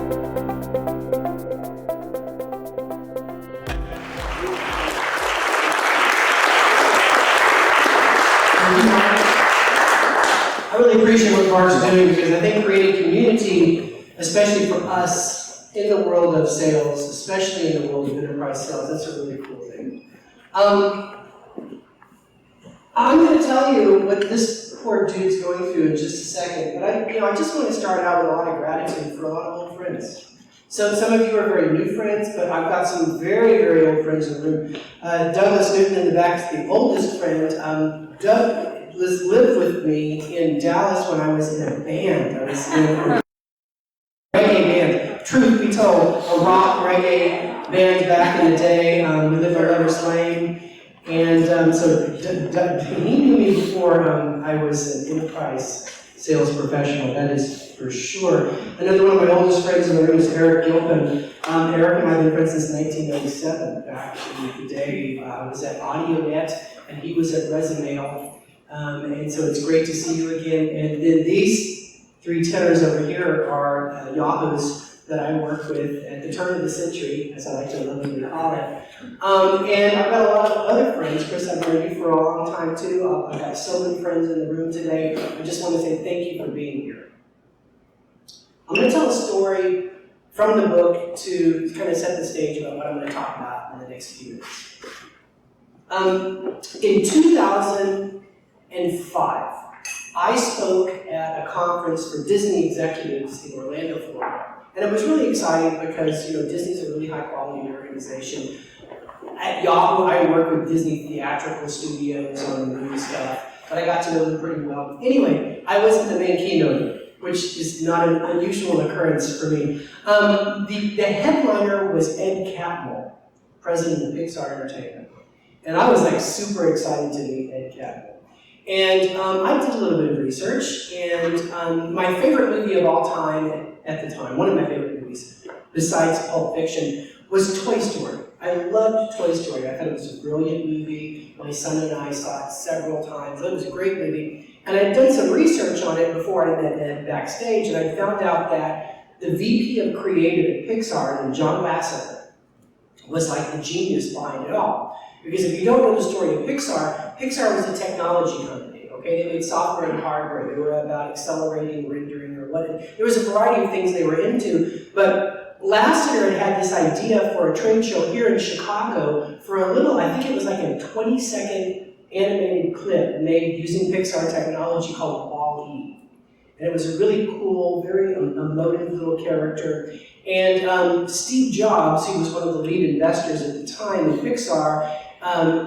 I really appreciate what Mark's doing because I think creating community, especially for us in the world of sales, especially in the world of enterprise sales, that's a really cool thing. I'm going to tell you what this poor dude's going through in just a second, but I just want to start out with a lot of gratitude for a lot of old friends. So some of you are very new friends, but I've got some very, very old friends in the room. Douglas Newton in the back is the oldest friend. Doug lived with me in Dallas when I was in a band. I was in a reggae band. Truth be told, a rock reggae band back in the day. We lived on Lover's Lane. And so he knew me before I was an enterprise sales professional, that is for sure. Another one of my oldest friends in the room is Eric Gilpin. Eric and I have been friends since 1997, back in the day. I was at AudioNet, and he was at Resumail. And so it's great to see you again. And then these three tenors over here are Yahoos that I work with at the turn of the century, as I like to lovingly call it. And I've got a lot of other friends. Chris, I've known you for a long time too. I've got so many friends in the room today. I just want to say thank you for being here. I'm going to tell a story from the book to kind of set the stage about what I'm going to talk about in the next few minutes. In 2005, I spoke at a conference for Disney executives in Orlando, Florida. And it was really exciting because, Disney's a really high-quality organization. At Yahoo, I work with Disney theatrical studios on the movie stuff, but I got to know them pretty well. Anyway, I wasn't the main keynote, which is not an unusual occurrence for me. The headliner was Ed Catmull, president of Pixar Entertainment. And I was super excited to meet Ed Catmull. And I did a little bit of research, and my favorite movie of all time at the time, one of my favorite movies, besides Pulp Fiction, was Toy Story. I loved Toy Story. I thought it was a brilliant movie. My son and I saw it several times. It was a great movie. And I'd done some research on it before I met Ed backstage, and I found out that the VP of Creative at Pixar, named John Lasseter, was like the genius behind it all. Because if you don't know the story of Pixar, Pixar was a technology company, okay? They made software and hardware. They were about accelerating, rendering, or what. There was a variety of things they were into, but Lasseter had this idea for a trade show here in Chicago for a little, I think it was like a 20-second animated clip made using Pixar technology called Wall-E. And it was a really cool, very emotive little character. And Steve Jobs, who was one of the lead investors at the time in Pixar,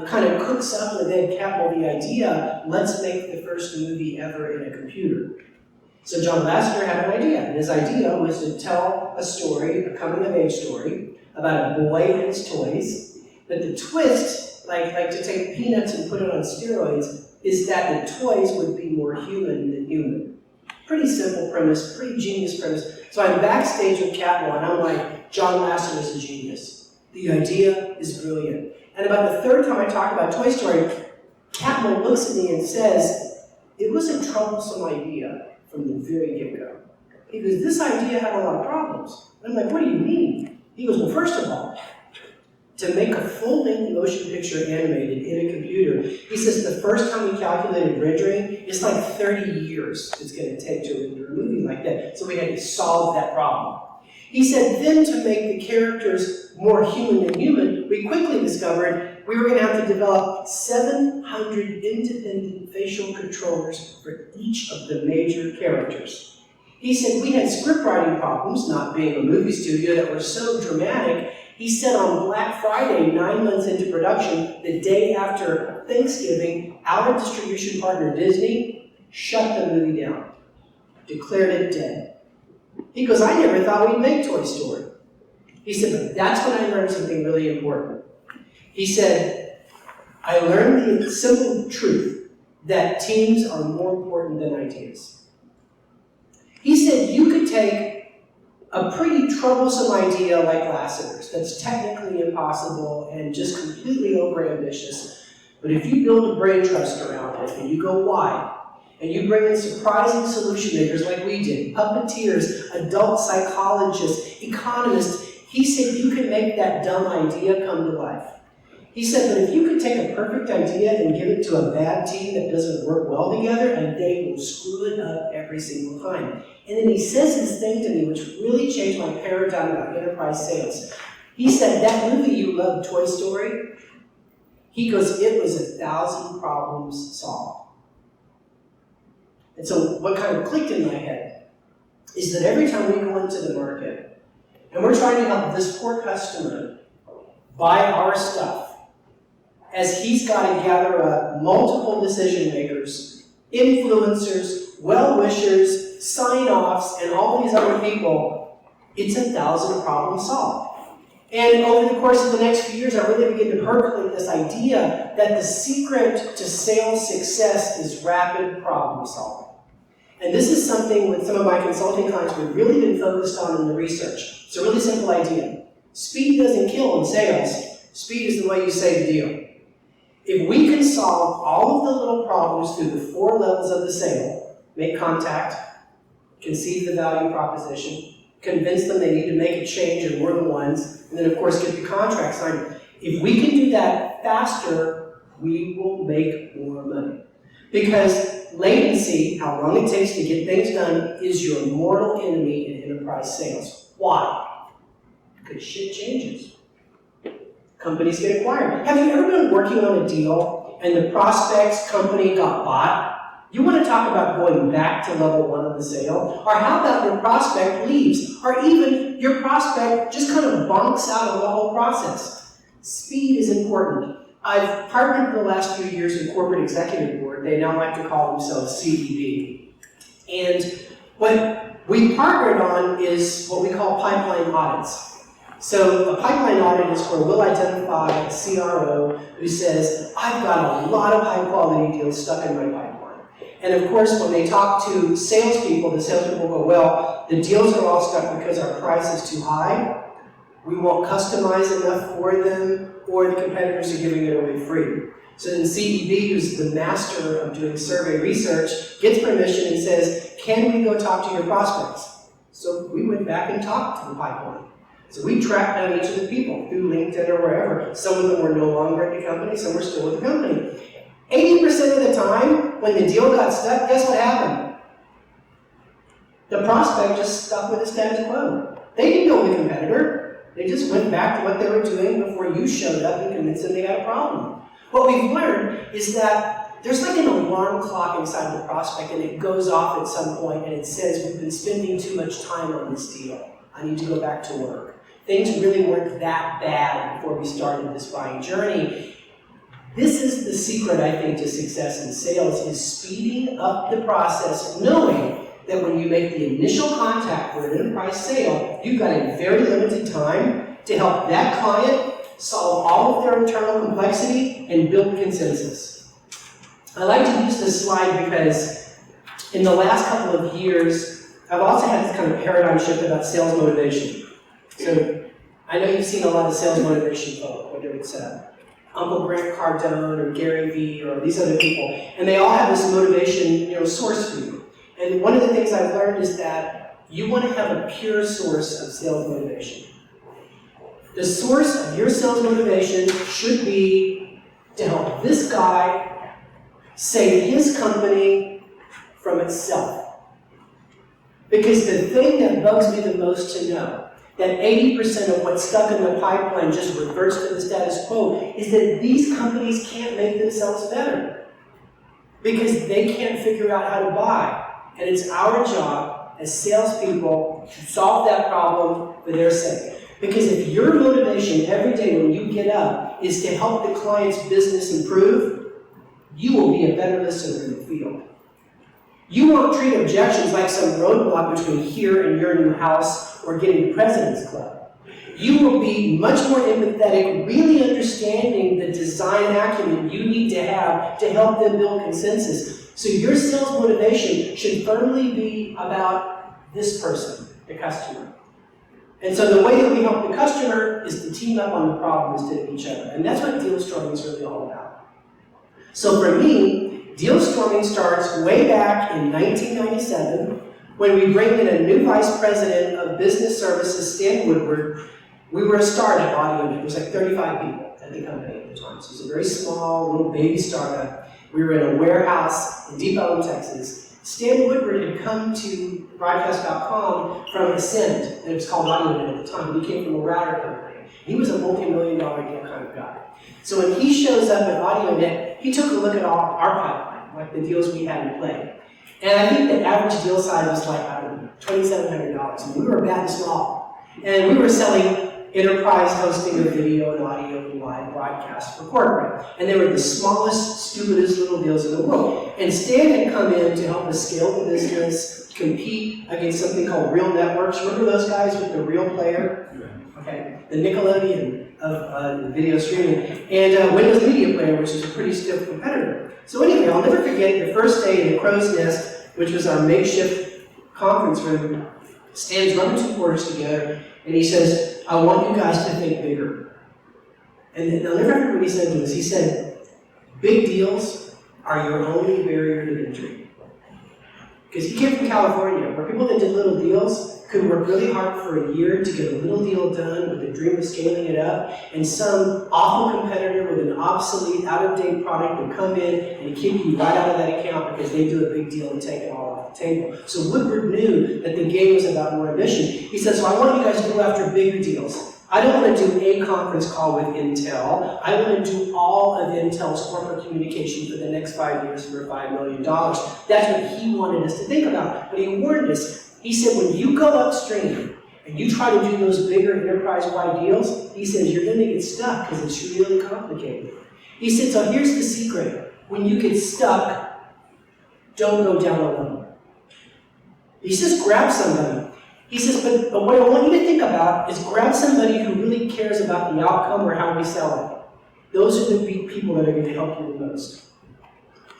kind of cooks up with Ed Catmull the idea, let's make the first movie ever in a computer. So John Lasseter had an idea, and his idea was to tell a story, a coming-of-age story, about a boy and his toys, but the twist, like to take peanuts and put it on steroids, is that the toys would be more human than human. Pretty simple premise, pretty genius premise. So I'm backstage with Catmull, and I'm like, John Lasseter is a genius. The idea is brilliant. And about the third time I talk about Toy Story, Catmull looks at me and says, it was a troublesome idea from the very get-go. He goes, this idea had a lot of problems. And I'm like, what do you mean? He goes, well, first of all, to make a full-length motion picture animated in a computer, he says the first time we calculated rendering, it's like 30 years it's going to take to render a movie like that. So we had to solve that problem. He said then to make the characters more human than human, we quickly discovered we were going to have to develop 700 independent facial controllers for each of the major characters. He said we had script writing problems, not being a movie studio, that were so dramatic. He said on Black Friday, 9 months into production, the day after Thanksgiving, our distribution partner Disney shut the movie down, declared it dead. He goes, I never thought we'd make Toy Story. He said, but that's when I learned something really important. He said, I learned the simple truth that teams are more important than ideas. He said, you could take a pretty troublesome idea like Lasseter's that's technically impossible and just completely overambitious, but if you build a brain trust around it and you go wide, and you bring in surprising solution makers like we did, puppeteers, adult psychologists, economists, he said you can make that dumb idea come to life. He said, but if you could take a perfect idea and give it to a bad team that doesn't work well together, and they will screw it up every single time. And then he says this thing to me, which really changed my paradigm about enterprise sales. He said, that movie you love, Toy Story, he goes, it was 1,000 problems solved. And so what kind of clicked in my head is that every time we go into the market and we're trying to help this poor customer buy our stuff, as he's got to gather up multiple decision makers, influencers, well-wishers, sign-offs, and all these other people, it's 1,000 problems solved. And over the course of the next few years, I really began to percolate this idea that the secret to sales success is rapid problem solving. And this is something with some of my consulting clients we've really been focused on in the research. It's a really simple idea. Speed doesn't kill in sales. Speed is the way you save the deal. If we can solve all of the little problems through the 4 levels of the sale, make contact, conceive the value proposition, convince them they need to make a change and we're the ones, and then of course get the contract signed. If we can do that faster, we will make more money. Because latency, how long it takes to get things done, is your mortal enemy in enterprise sales. Why? Because shit changes. Companies get acquired. Have you ever been working on a deal and the prospect's company got bought? You want to talk about going back to level 1 of the sale? Or how about your prospect leaves? Or even your prospect just kind of bonks out of the whole process. Speed is important. I've partnered for the last few years with Corporate Executive Board. They now like to call themselves CEB. And what we partnered on is what we call pipeline audits. So a pipeline audit is where we'll identify a CRO who says, I've got a lot of high-quality deals stuck in my pipeline. And of course, when they talk to salespeople, the salespeople go, well, the deals are all stuck because our price is too high, we won't customize enough for them, or the competitors are giving it away free. So then CEB, who's the master of doing survey research, gets permission and says, can we go talk to your prospects? So we went back and talked to the pipeline. So we tracked down each of the people through LinkedIn or wherever. Some of them were no longer at the company, some were still with the company. 80% of the time, when the deal got stuck, guess what happened? The prospect just stuck with the status quo. They didn't go with the competitor. They just went back to what they were doing before you showed up and convinced them they had a problem. What we've learned is that there's like an alarm clock inside the prospect, and it goes off at some point, and it says, we've been spending too much time on this deal. I need to go back to work. Things really weren't that bad before we started this buying journey. This is the secret, I think, to success in sales, is speeding up the process, knowing that when you make the initial contact for an enterprise sale, you've got a very limited time to help that client solve all of their internal complexity and build consensus. I like to use this slide because in the last couple of years, I've also had this kind of paradigm shift about sales motivation. So I know you've seen a lot of sales motivation folk, whether it's Uncle Grant Cardone or Gary Vee or these other people, and they all have this motivation, source for you. And one of the things I've learned is that you want to have a pure source of sales motivation. The source of your sales motivation should be to help this guy save his company from itself. Because the thing that bugs me the most to know, that 80% of what's stuck in the pipeline just reverts to the status quo, is that these companies can't make themselves better. Because they can't figure out how to buy. And it's our job as salespeople to solve that problem for their sake. Because if your motivation every day when you get up is to help the client's business improve, you will be a better listener in the field. You won't treat objections like some roadblock between here and your new house or getting the President's Club. You will be much more empathetic, really understanding the design acumen you need to have to help them build consensus. So your sales motivation should firmly be about this person, the customer. And so the way that we help the customer is to team up on the problem instead of each other. And that's what Dealstorming is really all about. So for me, Dealstorming starts way back in 1997 when we bring in a new vice president of business services, Stan Woodward. We were a startup audio. There was like 35 people at the company at the time. So it was a very small, little baby startup. We were in a warehouse in Deep Ellum, Texas. Stan Woodward had come to broadcast.com from Ascend, and it was called AudioNet at the time. He came from a router company. He was a multi-million-dollar deal kind of guy. So when he shows up at AudioNet, he took a look at our pipeline, like the deals we had in play. And I think the average deal size was like, I don't know, $2,700. And we were bad and small. And we were selling enterprise hosting of video and audio and live broadcast for corporate. And they were the smallest, stupidest little deals in the world. And Stan had come in to help us scale the business, compete against something called Real Networks. Remember those guys with the Real Player? Okay, the Nickelodeon of video streaming. And Windows Media Player, which is a pretty stiff competitor. So anyway, I'll never forget the first day in the Crow's Nest, which was our makeshift conference room. Stan's rubbing two quarters together, and he says, I want you guys to think bigger. And I'll never forget what he said to us. He said, big deals are your only barrier to entry. Because he came from California, where people that did little deals could work really hard for a year to get a little deal done with the dream of scaling it up, and some awful competitor with an obsolete, out-of-date product would come in and kick you right out of that account because they do a big deal and take it all off the table. So Woodward knew that the game was about more ambition. He said, so I want you guys to go after bigger deals. I don't want to do a conference call with Intel. I want to do all of Intel's corporate communication for the next 5 years for $5 million. That's what he wanted us to think about. But he warned us. He said, when you go upstream and you try to do those bigger enterprise-wide deals, he says, you're going to get stuck because it's really complicated. He said, so here's the secret. When you get stuck, don't go down alone. He says, grab somebody. He says, but what I want you to think about is grab somebody who really cares about the outcome or how we sell it. Those are the people that are going to help you the most.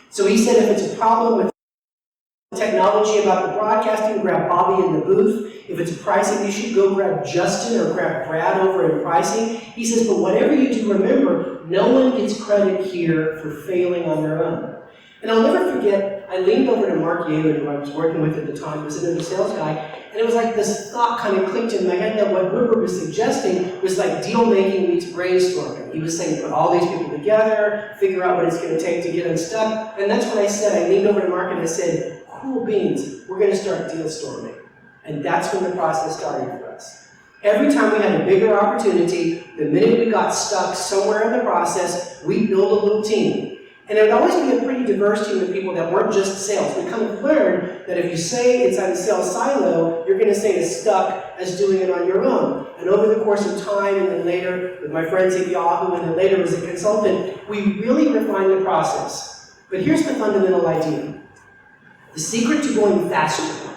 So he said, if it's a problem with technology about the broadcasting, grab Bobby in the booth. If it's a pricing issue, go grab Justin or grab Brad over in pricing. He says, but whatever you do, remember, no one gets credit here for failing on their own. And I'll never forget, I leaned over to Mark Yahoo, who I was working with at the time, was another sales guy, and it was like this thought kind of clicked in my head that what Woodward was suggesting was like deal making meets brainstorming. He was saying put all these people together, figure out what it's going to take to get unstuck, and that's what I said. I leaned over to Mark and I said, cool beans, we're going to start Dealstorming. And that's when the process started for us. Every time we had a bigger opportunity, the minute we got stuck somewhere in the process, we build a little team. And it would always be a pretty diverse team of people that weren't just sales. We kind of learned that if you say it's on a sales silo, you're going to say it's stuck as doing it on your own. And over the course of time, and then later with my friends at Yahoo, and then later as a consultant, we really refined the process. But here's the fundamental idea. The secret to going faster,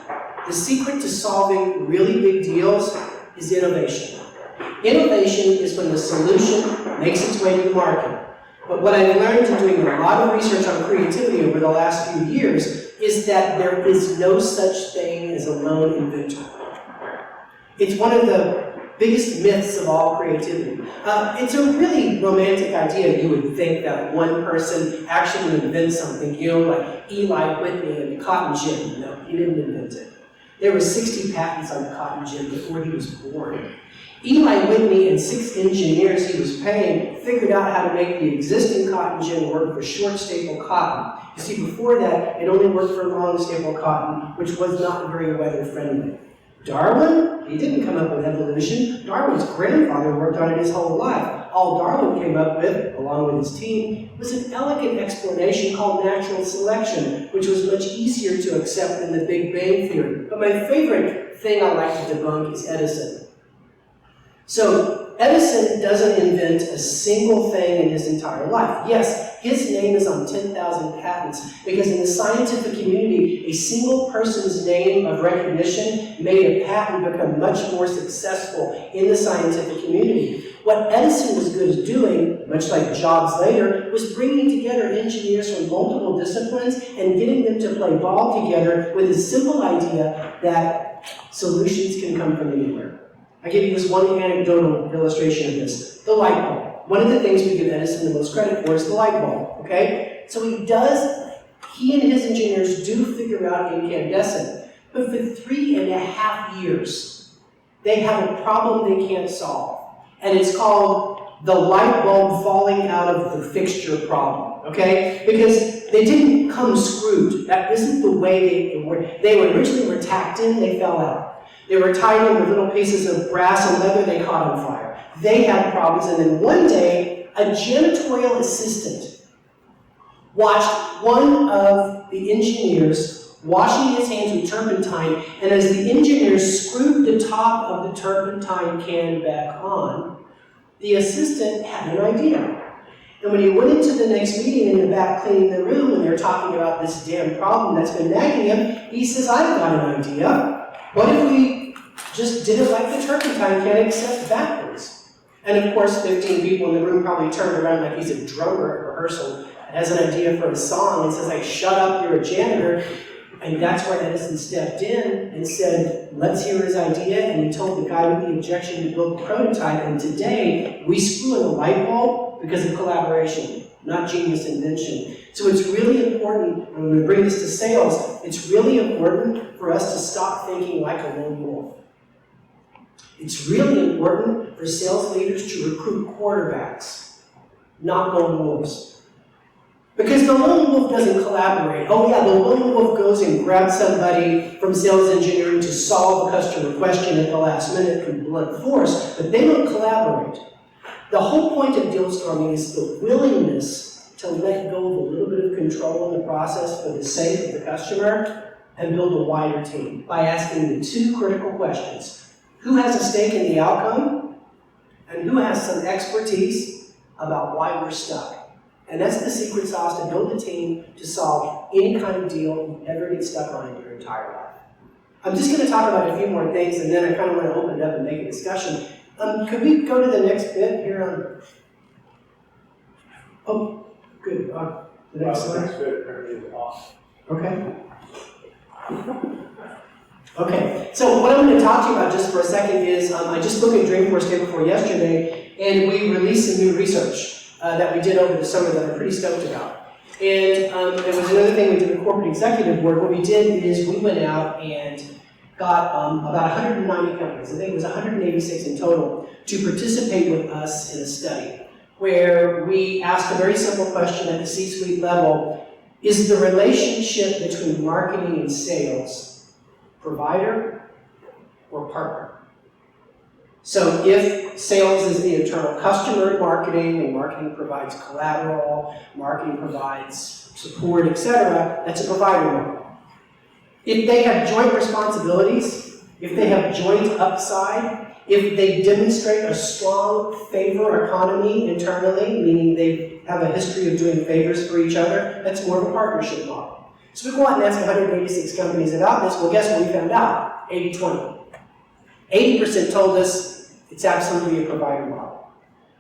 the secret to solving really big deals is innovation. Innovation is when the solution makes its way to the market. But what I've learned in doing a lot of research on creativity over the last few years is that there is no such thing as a lone inventor. It's one of the biggest myths of all creativity. It's a really romantic idea, you would think, that one person actually would invent something, like Eli Whitney and the cotton gin. No, he didn't invent it. There were 60 patents on the cotton gin before he was born. Eli Whitney and 6 engineers he was paying figured out how to make the existing cotton gin work for short staple cotton. You see, before that, it only worked for long staple cotton, which was not very weather friendly. Darwin, he didn't come up with evolution. Darwin's grandfather worked on it his whole life. All Darwin came up with, along with his team, was an elegant explanation called natural selection, which was much easier to accept than the Big Bang Theory. But my favorite thing I like to debunk is Edison. So Edison doesn't invent a single thing in his entire life. Yes, his name is on 10,000 patents because in the scientific community, a single person's name of recognition made a patent become much more successful in the scientific community. What Edison was good at doing, much like Jobs later, was bringing together engineers from multiple disciplines and getting them to play ball together with a simple idea that solutions can come from anywhere. I give you this one anecdotal illustration of this. The light bulb. One of the things we give Edison the most credit for is the light bulb, okay? So he does He and his engineers do figure out incandescent, but for 3.5 years, they have a problem they can't solve. And it's called the light bulb falling out of the fixture problem, okay? Because they didn't come screwed. That isn't the way they were. They were originally tacked in, they fell out. They were tied in with little pieces of brass and leather, they caught on fire. They had problems, and then one day, a janitorial assistant watched one of the engineers washing his hands with turpentine, and as the engineer screwed the top of the turpentine can back on, the assistant had an idea. And when he went into the next meeting in the back cleaning the room, and they're talking about this damn problem that's been nagging him, he says, I've got an idea. What if we just did it like the turpentine can, except backwards? And of course, 15 people in the room probably turned around like he's a drummer at rehearsal, has an idea for a song, and says, like, shut up, you're a janitor. And that's where Edison stepped in and said, let's hear his idea, and he told the guy with the objection to build the prototype, and today, we screw in a light bulb because of collaboration, not genius invention. So it's really important, and when we bring this to sales, it's really important for us to stop thinking like a lone wolf. It's really important for sales leaders to recruit quarterbacks, not lone wolves. Because the lone wolf doesn't collaborate. Oh yeah, the lone wolf goes and grabs somebody from sales engineering to solve a customer question at the last minute through blunt force, but they don't collaborate. The whole point of Dealstorming is the willingness to let go of a little bit of control in the process for the sake of the customer and build a wider team by asking the two critical questions. Who has a stake in the outcome? And who has some expertise about why we're stuck? And that's the secret sauce to build a team to solve any kind of deal you ever get stuck on in your entire life. I'm just going to talk about a few more things, and then I kind of want to open it up and make a discussion. Could we go to the next bit here on... Oh, good. The next slide. Next bit apparently is off. Okay. Okay, so what I'm going to talk to you about just for a second is, I just spoke at Dreamforce Day before yesterday, and we released some new research that we did over the summer that I'm pretty stoked about. And there was another thing we did with Corporate Executive Board. What we did is we went out and got about 190 companies, I think it was 186 in total, to participate with us in a study where we asked a very simple question at the C-suite level: is the relationship between marketing and sales provider or partner? So if sales is the internal customer in marketing, and marketing provides collateral, marketing provides support, etc., that's a provider model. If they have joint responsibilities, if they have joint upside, if they demonstrate a strong favor economy internally, meaning they have a history of doing favors for each other, that's more of a partnership model. So we go out and ask 186 companies about this. Well, guess what we found out? 80-20. 80% told us it's absolutely a provider model.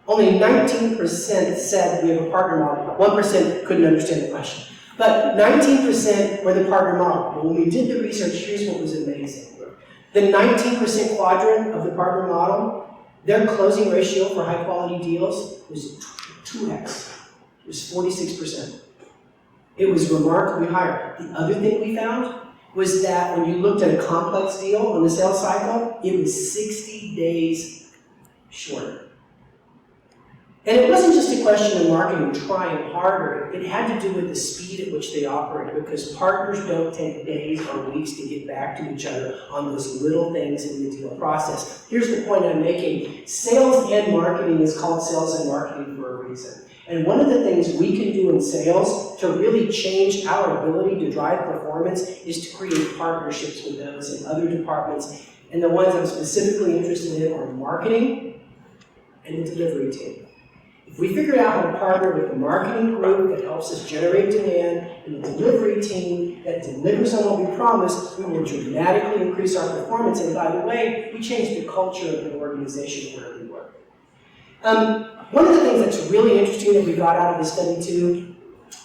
Only 19% said we have a partner model. 1% couldn't understand the question. But 19% were the partner model. But when we did the research, here's what was amazing. The 19% quadrant of the partner model, their closing ratio for high quality deals was 2x. It was 46%. It was remarkably higher. The other thing we found was that when you looked at a complex deal on the sales cycle, it was 60 days shorter. And it wasn't just a question of marketing trying harder. It had to do with the speed at which they operate, because partners don't take days or weeks to get back to each other on those little things in the deal process. Here's the point I'm making. Sales and marketing is called sales and marketing for a reason. And one of the things we can do in sales to really change our ability to drive performance is to create partnerships with those in other departments. And the ones I'm specifically interested in are marketing and the delivery team. If we figure out how to partner with the marketing group that helps us generate demand and the delivery team that delivers on what we promised, we will dramatically increase our performance. And by the way, we change the culture of the organization where we work. One of the things that's really interesting that we got out of the study too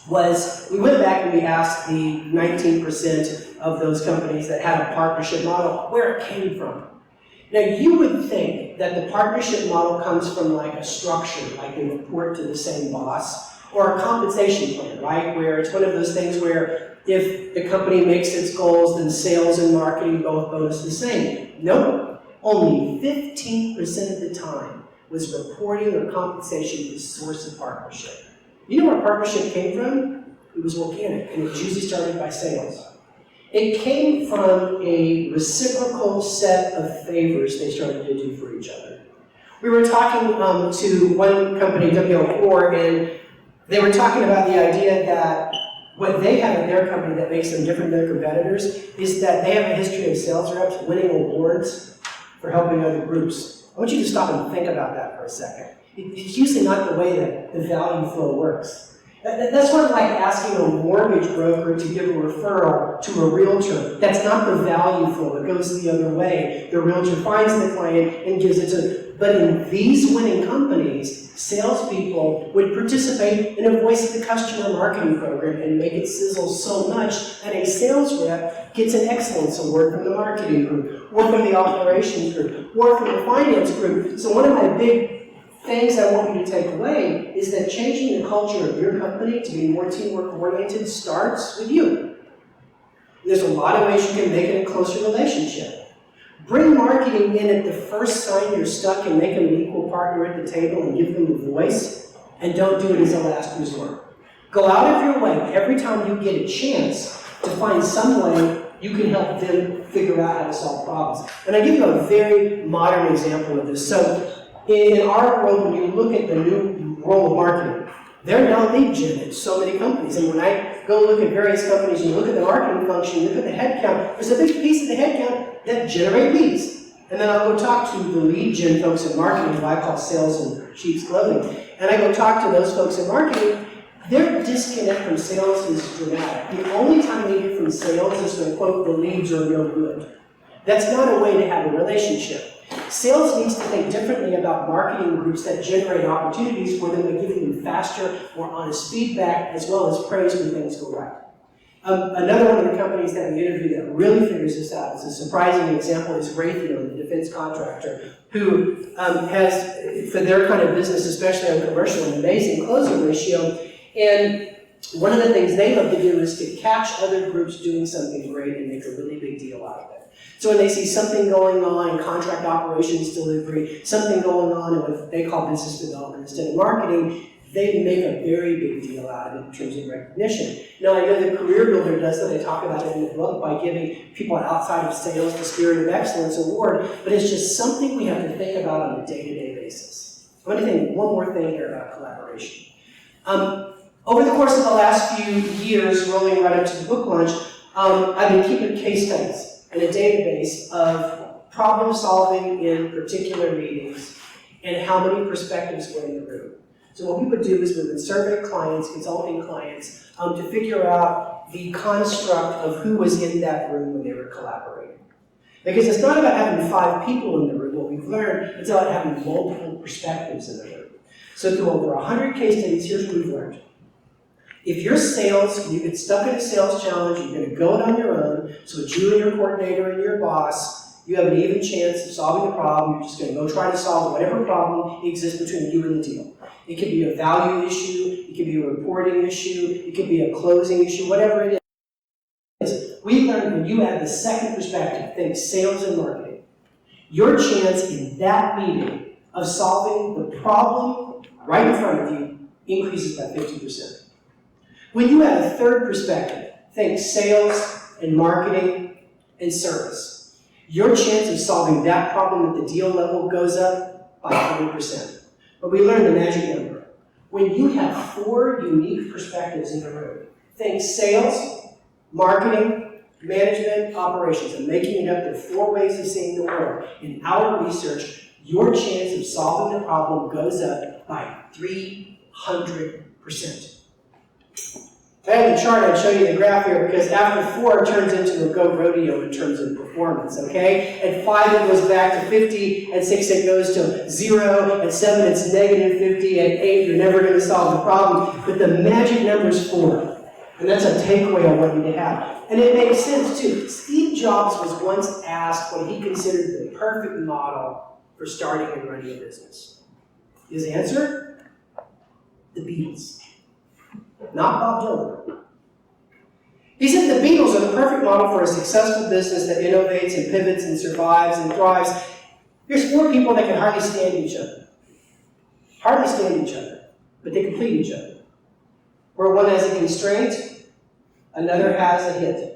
was we went back and we asked the 19% of those companies that had a partnership model where it came from. Now you would think that the partnership model comes from like a structure, like they report to the same boss, Or a compensation plan, right? Where it's one of those things where if the company makes its goals, then sales and marketing both bonus the same. Nope. Only 15% of the time was reporting or compensation the source of partnership. You know where partnership came from? It was organic, and it usually started by sales. It came from a reciprocal set of favors they started to do for each other. We were talking to one company, WO4, and they were talking about the idea that what they have in their company that makes them different than their competitors is that they have a history of sales reps winning awards for helping other groups. I want you to stop and think about that for a second. It's usually not the way that the value flow works. That's sort of like asking a mortgage broker to give a referral to a realtor. That's not the value flow. It goes the other way. The realtor finds the client and gives it to. But in these winning companies, salespeople would participate in a voice of the customer marketing program and make it sizzle so much that a sales rep gets an excellence award from the marketing group, or from the operations group, or from the finance group. So one of my big things I want you to take away is that changing the culture of your company to be more teamwork oriented starts with you. There's a lot of ways you can make it a closer relationship. Bring marketing in at the first sign you're stuck and make them an equal partner at the table and give them a voice, and don't do it as a last resort. Go out of your way every time you get a chance to find some way you can help them figure out how to solve problems. And I give you a very modern example of this. So in our world, when you look at the new role of marketing, they're now lead gen at so many companies. And when I go look at various companies and you look at the marketing function, you look at the headcount, there's a big piece of the headcount that generate leads. And then I'll go talk to the lead gen folks in marketing, who I call sales in sheep's clothing. And I go talk to those folks in marketing. Their disconnect from sales is dramatic. The only time they hear from sales is when, quote, the leads are real good. That's not a way to have a relationship. Sales needs to think differently about marketing groups that generate opportunities for them by giving them faster, more honest feedback, as well as praise when things go right. Another one of the companies that we interviewed that really figures this out is a surprising example is Raytheon, the defense contractor, who has, for their kind of business, especially on commercial, an amazing closing ratio. And one of the things they love to do is to catch other groups doing something great and make a really big deal out of it. So when they see something going on in contract operations delivery, something going on in what they call business development instead of marketing, they make a very big deal out of it in terms of recognition. Now, I know the Career Builder does that. They talk about it in the book by giving people outside of sales the Spirit of Excellence Award, but it's just something we have to think about on a day-to-day basis. I want to think one more thing here about collaboration. Over the course of the last few years, rolling right up to the book launch, I've been keeping case studies and a database of problem solving in particular meetings and how many perspectives were in the room. So what we would do is we would survey clients, consulting clients, to figure out the construct of who was in that room when they were collaborating. Because it's not about having 5 people in the room. What we've learned, it's about having multiple perspectives in the room. So through over 100 case studies, here's what we've learned. If you're sales, you get stuck in a sales challenge, you're going to go it on your own, so it's you and your coordinator and your boss, you have an even chance of solving the problem, you're just going to go try to solve whatever problem exists between you and the deal. It could be a value issue, it could be a reporting issue, it could be a closing issue, whatever it is. We learned when you add the second perspective, think sales and marketing, your chance in that meeting of solving the problem right in front of you increases by 50%. When you add a third perspective, think sales and marketing and service, your chance of solving that problem at the deal level goes up by 20%. But we learned the magic number. When you have 4 unique perspectives in the room, think sales, marketing, management, operations, and making it up to 4 ways of seeing the world. In our research, your chance of solving the problem goes up by 300%. If I had the chart, I'd show you the graph here, because after 4, it turns into a go rodeo in terms of performance, okay? At 5, it goes back to 50. At 6, it goes to 0. At 7, it's negative 50. At 8, you're never going to solve the problem. But the magic number is 4. And that's a takeaway I want you to have. And it makes sense, too. Steve Jobs was once asked what he considered the perfect model for starting and running a business. His answer? The Beatles. not Bob Dylan. He said the Beatles are the perfect model for a successful business that innovates and pivots and survives and thrives. Here's 4 people that can hardly stand each other. Hardly stand each other, but they complete each other. Where one has a constraint, another has a hit.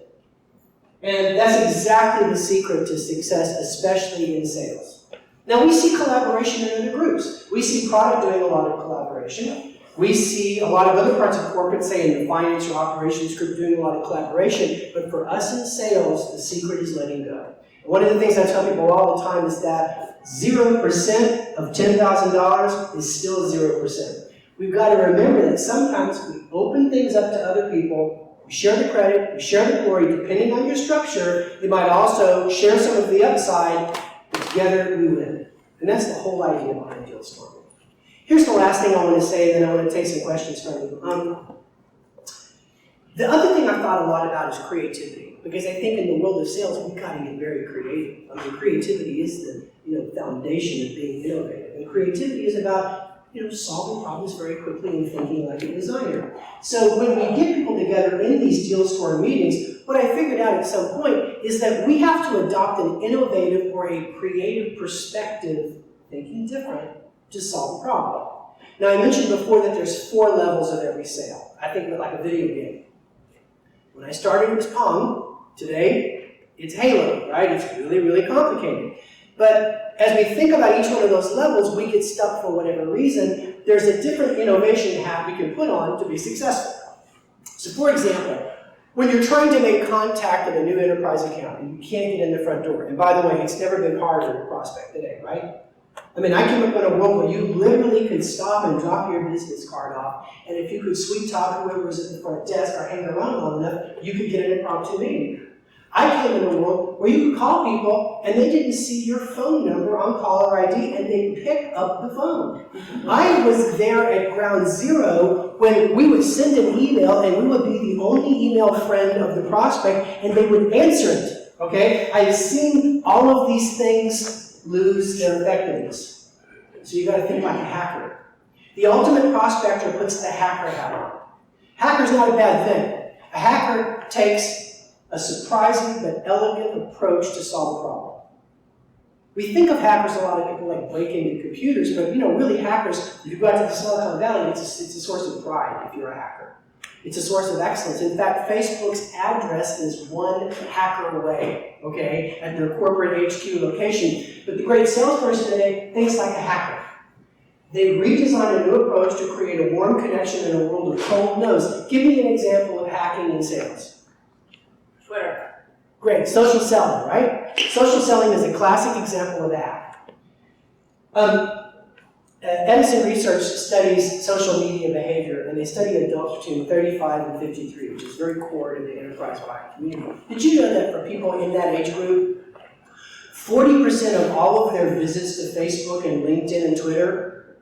And that's exactly the secret to success, especially in sales. Now we see collaboration in other groups. We see product doing a lot of collaboration. We see a lot of other parts of corporate, say in the finance or operations group, doing a lot of collaboration. But for us in sales, the secret is letting go. One of the things I tell people all the time is that 0% of $10,000 is still 0%. We've got to remember that sometimes we open things up to other people, we share the credit, we share the glory, depending on your structure. You might also share some of the upside, but together we win. And that's the whole idea behind Dealstorming. Here's the last thing I want to say, and then I want to take some questions from you. The other thing I've thought a lot about is creativity, because I think in the world of sales, we've got to get very creative. I mean, creativity is the foundation of being innovative, and creativity is about solving problems very quickly and thinking like a designer. So when we get people together in these Dealstorm meetings, what I figured out at some point is that we have to adopt an innovative or a creative perspective, thinking different, to solve a problem. Now I mentioned before that there's 4 levels of every sale. I think of it like a video game. When I started it was Pong. Today it's Halo, right? It's really, really complicated. But as we think about each one of those levels, we get stuck for whatever reason. There's a different innovation hat we can put on to be successful. So for example, when you're trying to make contact at a new enterprise account and you can't get in the front door, and by the way, it's never been harder to prospect today, right? I mean, I came up in a world where you literally could stop and drop your business card off, and if you could sweet talk whoever was at the front desk or hang around long enough, you could get an impromptu meeting. I came in a world where you could call people and they didn't see your phone number on caller ID and they'd pick up the phone. I was there at ground zero when we would send an email and we would be the only email friend of the prospect and they would answer it. Okay? I've seen all of these things lose their effectiveness. So you got to think like a hacker. The ultimate prospector puts the hacker hat on. Hacker's not a bad thing. A hacker takes a surprising but elegant approach to solve a problem. We think of hackers, a lot of people like break into computers, but really hackers, if you go out to the Silicon Valley, it's a source of pride if you're a hacker. It's a source of excellence. In fact, Facebook's address is one hacker away, okay, at their corporate HQ location. But the great salesperson today thinks like a hacker. They redesigned a new approach to create a warm connection in a world of cold no's. Give me an example of hacking in sales. Twitter. Great, social selling, right? Social selling is a classic example of that. Edison Research studies social media behavior, and they study adults between 35 and 53, which is very core to the enterprise-wide community. Did you know that for people in that age group, 40% of all of their visits to Facebook and LinkedIn and Twitter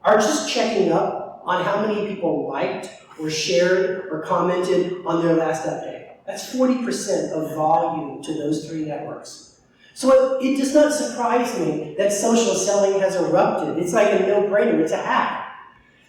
are just checking up on how many people liked or shared or commented on their last update? That's 40% of volume to those 3 networks. So it does not surprise me that social selling has erupted. It's like a no-brainer. It's a hack.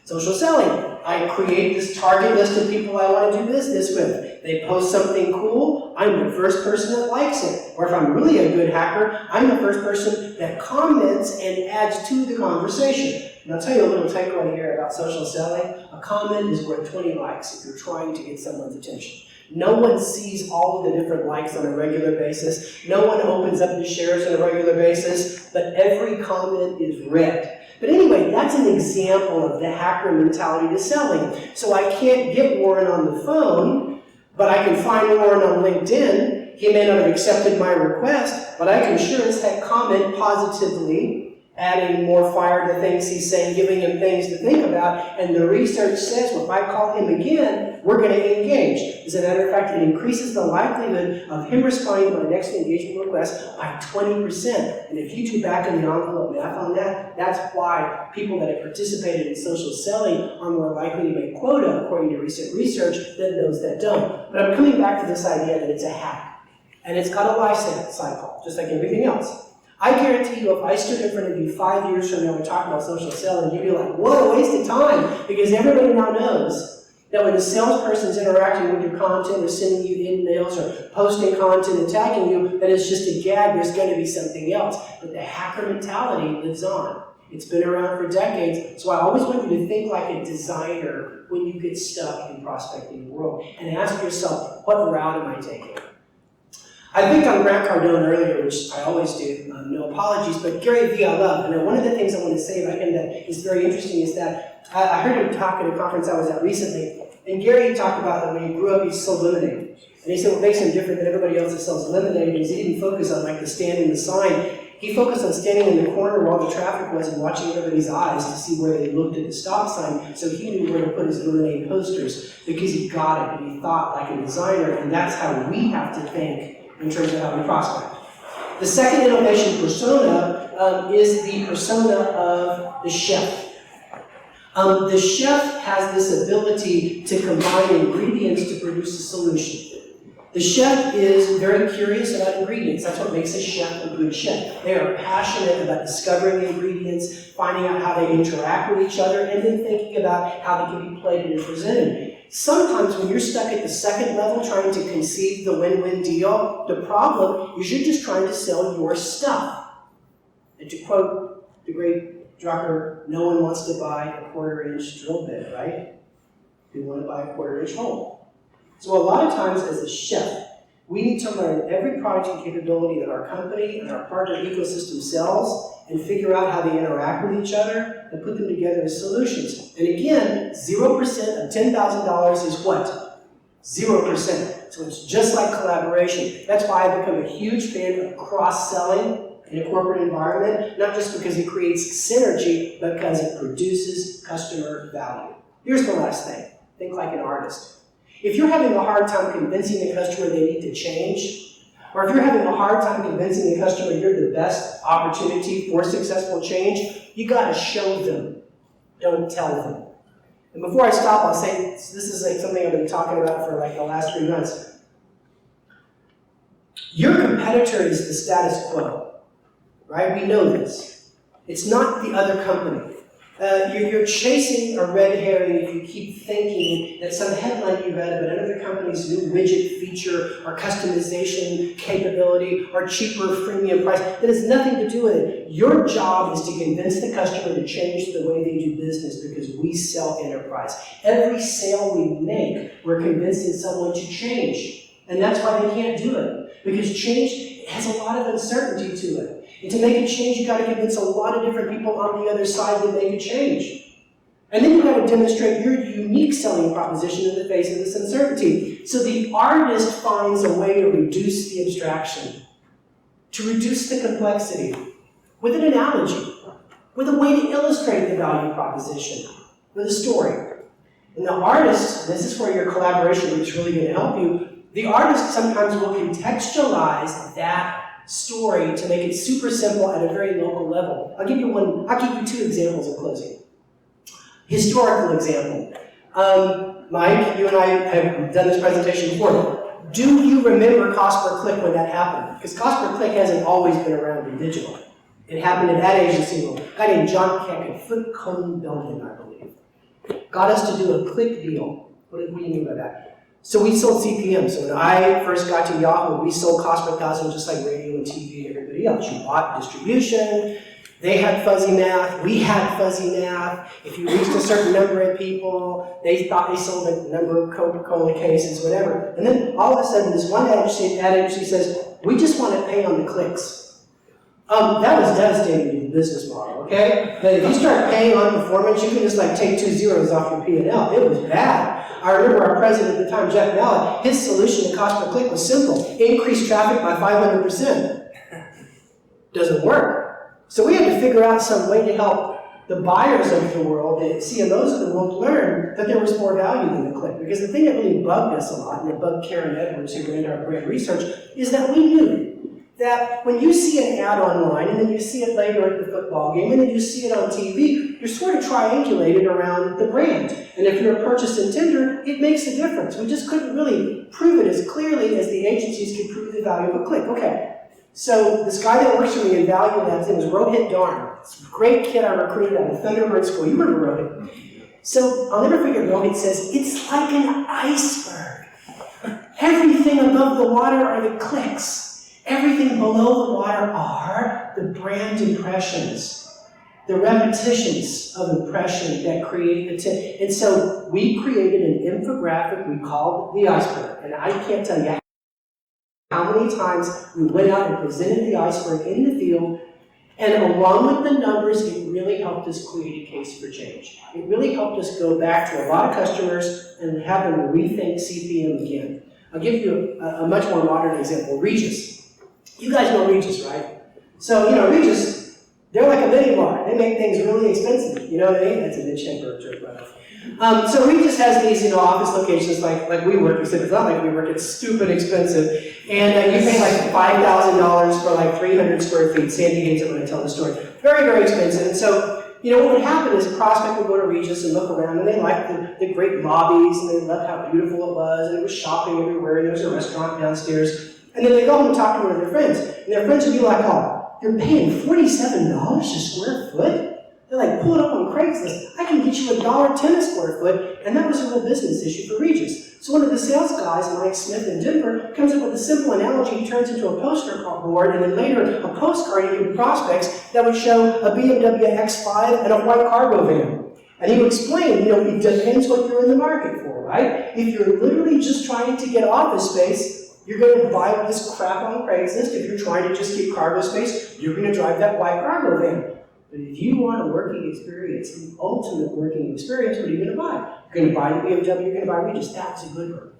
Social selling. I create this target list of people I want to do business with. They post something cool. I'm the first person that likes it. Or if I'm really a good hacker, I'm the first person that comments and adds to the conversation. And I'll tell you a little takeaway here about social selling. A comment is worth 20 likes if you're trying to get someone's attention. No one sees all of the different likes on a regular basis. No one opens up the shares on a regular basis, but every comment is read. But anyway, that's an example of the hacker mentality to selling. So I can't get Warren on the phone, but I can find Warren on LinkedIn. He may not have accepted my request, but I can sure as heck comment positively, adding more fire to things he's saying, giving him things to think about, and the research says, well, if I call him again, we're going to engage. As a matter of fact, it increases the likelihood of him responding to my next engagement request by 20%. And if you do back in the envelope math on that, that's why people that have participated in social selling are more likely to make quota, according to recent research, than those that don't. But I'm coming back to this idea that it's a hack. And it's got a life cycle, just like everything else. I guarantee you, if I stood in front of you 5 years from now and talked about social selling, you'd be like, what a waste of time, because everybody now knows That when the salesperson's interacting with your content or sending you emails or posting content and tagging you, that it's just a gag, there's going to be something else. But the hacker mentality lives on. It's been around for decades, so I always want you to think like a designer when you get stuck in prospecting the world, and ask yourself, what route am I taking? I picked on Grant Cardone earlier, which I always do, no apologies, but Gary Vee I love. And one of the things I want to say about him that is very interesting is that I heard him talk at a conference I was at recently, and Gary talked about that when he grew up, he sold lemonade. And he said what makes him different than everybody else that sells lemonade is he didn't focus on like the stand in the sign. He focused on standing in the corner where all the traffic was and watching everybody's eyes to see where they looked at the stop sign, so he knew where to put his lemonade posters because he got it and he thought like a designer, and that's how we have to think in terms of how we prospect. The second innovation persona is the persona of the chef. The chef has this ability to combine ingredients to produce a solution. The chef is very curious about ingredients. That's what makes a chef a good chef. They are passionate about discovering ingredients, finding out how they interact with each other, and then thinking about how they can be plated and presented. Sometimes when you're stuck at the second level trying to conceive the win-win deal, the problem is you're just trying to sell your stuff. And to quote the great Drucker, no one wants to buy a quarter-inch drill bit, right? They want to buy a quarter-inch hole. So a lot of times as a chef, we need to learn every product and capability that our company and our partner ecosystem sells and figure out how they interact with each other and put them together as solutions. And again, 0% of $10,000 is what? 0%. So it's just like collaboration. That's why I've become a huge fan of cross-selling in a corporate environment, not just because it creates synergy, but because it produces customer value. Here's the last thing. Think like an artist. If you're having a hard time convincing the customer they need to change, or if you're having a hard time convincing the customer you're the best opportunity for successful change, you got to show them, don't tell them. And before I stop, I'll say this is like something I've been talking about for like the last 3 months. Your competitor is the status quo, right? We know this. It's not the other company. You're chasing a red herring if you keep thinking that some headline you read about another company's new widget feature or customization capability or cheaper freemium price that has nothing to do with it. Your job is to convince the customer to change the way they do business because we sell enterprise. Every sale we make, we're convincing someone to change. And that's why they can't do it. Because change has a lot of uncertainty to it. And to make a change, you've got to convince a lot of different people on the other side to make a change. And then you've got to demonstrate your unique selling proposition in the face of this uncertainty. So the artist finds a way to reduce the abstraction, to reduce the complexity, with an analogy, with a way to illustrate the value proposition, with a story. And the artist, and this is where your collaboration is really going to help you, the artist sometimes will contextualize that story to make it super simple at a very local level. I'll give you 2 examples in closing. Historical example. Mike, you and I have done this presentation before. Do you remember cost per click when that happened? Because cost per click hasn't always been around in digital. It happened at ad agency. A guy named John Keck at Foot Cone Building, I believe, got us to do a click deal. What do you mean by that? So we sold CPM. So when I first got to Yahoo, we sold cost per thousand just like radio and TV and everybody else. You bought distribution. They had fuzzy math. We had fuzzy math. If you reached a certain number of people, they thought they sold a number of Coca-Cola cases, whatever. And then all of a sudden, this one ad agency says, we just want to pay on the clicks. That was devastating to the business model, okay? That if you start paying on performance, you can just like take 2 zeros off your P&L. It was bad. I remember our president at the time, Jeff Mallett, his solution to cost per click was simple. Increase traffic by 500%. Doesn't work. So we had to figure out some way to help the buyers of the world, the CMOs of the world, learn that there was more value than the click. Because the thing that really bugged us a lot, and it bugged Karen Edwards, who ran our brand research, is that we knew that when you see an ad online, and then you see it later at the football game, and then you see it on TV, you're sort of triangulated around the brand. And if you're a purchase intender, it makes a difference. We just couldn't really prove it as clearly as the agencies could prove the value of a click. Okay, so this guy that works for me in Value Labs, his name was Rohit Dharn. This great kid I recruited out of Thunderbird School. You remember Rohit? So I'll never forget Rohit says, it's like an iceberg. Everything above the water are the clicks. Everything below the water are the brand impressions, the repetitions of impression that create the tip. And so we created an infographic we called the iceberg. And I can't tell you how many times we went out and presented the iceberg in the field. And along with the numbers, it really helped us create a case for change. It really helped us go back to a lot of customers and have them rethink CPM again. I'll give you a much more modern example, Regis. You guys know Regis, right? So, Regis, they're like a mini bar. They make things really expensive. You know what I mean? That's a Mitch Hedberg joke, by the way. So Regis has these, office locations like we work. Except it's not like we work. It's stupid expensive. And you pay like $5,000 for like 300 square feet. Sandy hates it when I tell the story. Very, very expensive. And so, what would happen is a prospect would go to Regis and look around, and they liked the great lobbies, and they loved how beautiful it was, and there was shopping everywhere, and there was a restaurant downstairs. And then they go home and talk to one of their friends, and their friends would be like, oh, you're paying $47 a square foot? They're like, pull it up on Craigslist. I can get you $1.10 a square foot, and that was a real business issue for Regis. So one of the sales guys, Mike Smith in Denver, comes up with a simple analogy. He turns into a poster board, and then later a postcard he gave to prospects that would show a BMW X5 and a white cargo van. And he would explain, it depends what you're in the market for, right? If you're literally just trying to get office space, you're going to buy this crap on Craigslist. If you're trying to just get cargo space, you're going to drive that white cargo van. But if you want a working experience, the ultimate working experience, what are you going to buy? You're going to buy the BMW, you're going to buy Regis. That's a good one.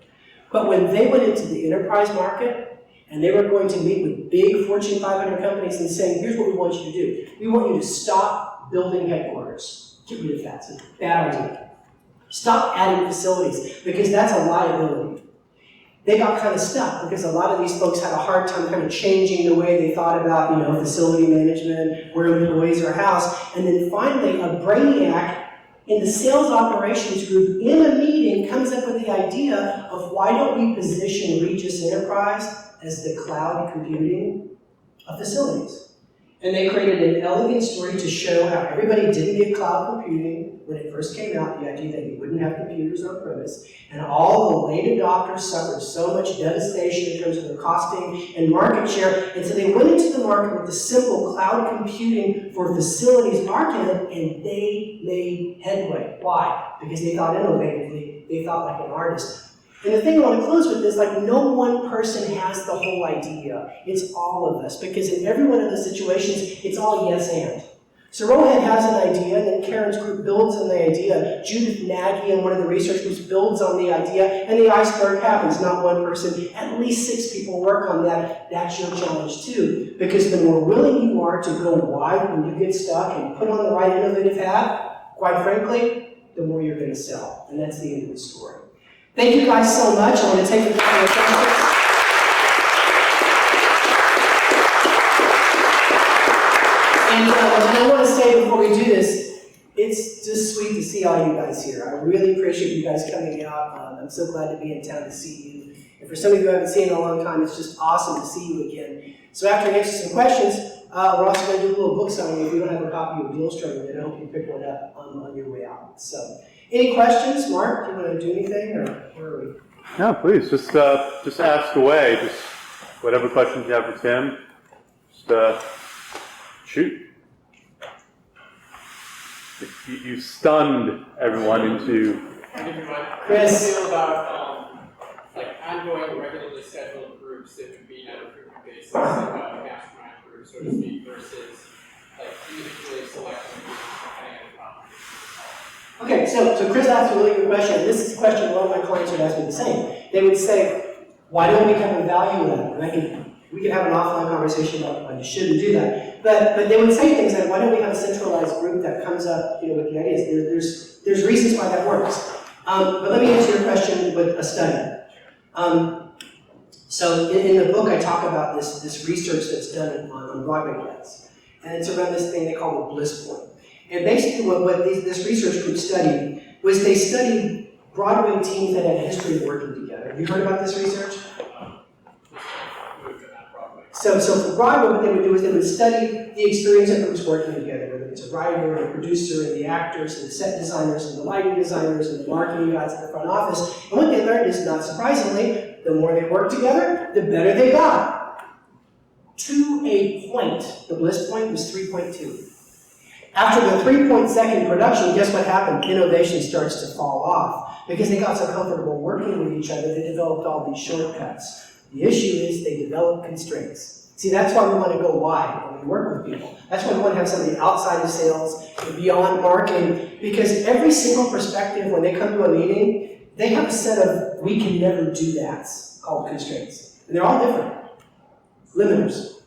But when they went into the enterprise market, and they were going to meet with big Fortune 500 companies and saying, here's what we want you to do. We want you to stop building headquarters. Get rid of that. It's a bad idea. Stop adding facilities, because that's a liability. They got kind of stuck because a lot of these folks had a hard time kind of changing the way they thought about, facility management, where employees are housed. And then finally, a brainiac in the sales operations group in a meeting comes up with the idea of why don't we position Regis Enterprise as the cloud computing of facilities. And they created an elegant story to show how everybody didn't get cloud computing when it first came out, the idea that you wouldn't have computers on premise, and all the late adopters suffered so much devastation in terms of their costing and market share, and so they went into the market with the simple cloud computing for facilities argument, and they made headway. Why? Because they thought innovatively, they thought like an artist. And the thing I want to close with is no one person has the whole idea. It's all of us, because in every one of the situations, it's all yes and. So Rohit has an idea, and then Karen's group builds on the idea. Judith Nagy and one of the research groups builds on the idea, and the iceberg happens. Not one person, at least 6 people work on that. That's your challenge too, because the more willing you are to go wide when you get stuck and put on the right innovative hat, quite frankly, the more you're going to sell. And that's the end of the story. Thank you guys so much. I'm going to take the time to questions. And I want to say before we do this, it's just sweet to see all you guys here. I really appreciate you guys coming out. I'm so glad to be in town to see you. And for some of you who I haven't seen in a long time, it's just awesome to see you again. So after I answer some questions, we're also going to do a little book signing. If you don't have a copy of Dealstorming, then I hope you pick one up on your way out. So, any questions? Mark, do you want to do anything, or where are we? No, please, just ask away. Just whatever questions you have for Tim, just shoot. You stunned everyone into. Chris. How do you feel about ongoing, regularly scheduled groups that would be on a frequent basis, mastermind groups, so to speak, versus individually selecting depending on the Okay, so Chris asked a really good question. This is a question a lot of my clients would ask me the same. They would say, why don't we become a value ladder? And we could have an offline conversation about why you shouldn't do that. But they would say things like, why don't we have a centralized group that comes up with the ideas? There's reasons why that works. But let me answer your question with a study. So in the book, I talk about this research that's done on Broadway plays. And it's around this thing they call the bliss point. And basically what this research group studied was they studied Broadway teams that had a history of working together. Have you heard about this research? So for Broadway, what they would do is they would study the experience of groups working together, whether it's a writer and a producer and the actors and the set designers and the lighting designers and the marketing guys at the front office. And what they learned is, not surprisingly, the more they worked together, the better they got. To a point. The bliss point was 3.2. After the 3.2 production, guess what happened? Innovation starts to fall off. Because they got so comfortable working with each other, they developed all these shortcuts. The issue is they develop constraints. See, that's why we want to go wide when we work with people. That's why we want to have somebody outside of sales and beyond marketing, because every single perspective, when they come to a meeting, they have a set of, we can never do that, called constraints. And they're all different. Limiters.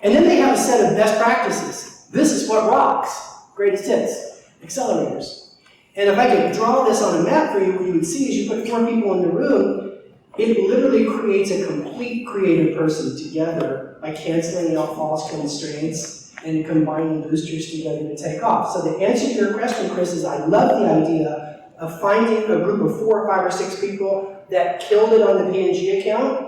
And then they have a set of best practices. This is what rocks. Greatest hits. Accelerators. And if I could draw this on a map for you, what you would see is you put 4 people in the room, it literally creates a complete creative person together by canceling out false constraints and combining boosters together to take off. So the answer to your question, Chris, is I love the idea of finding a group of 4 or 5 or 6 people that killed it on the P&G account,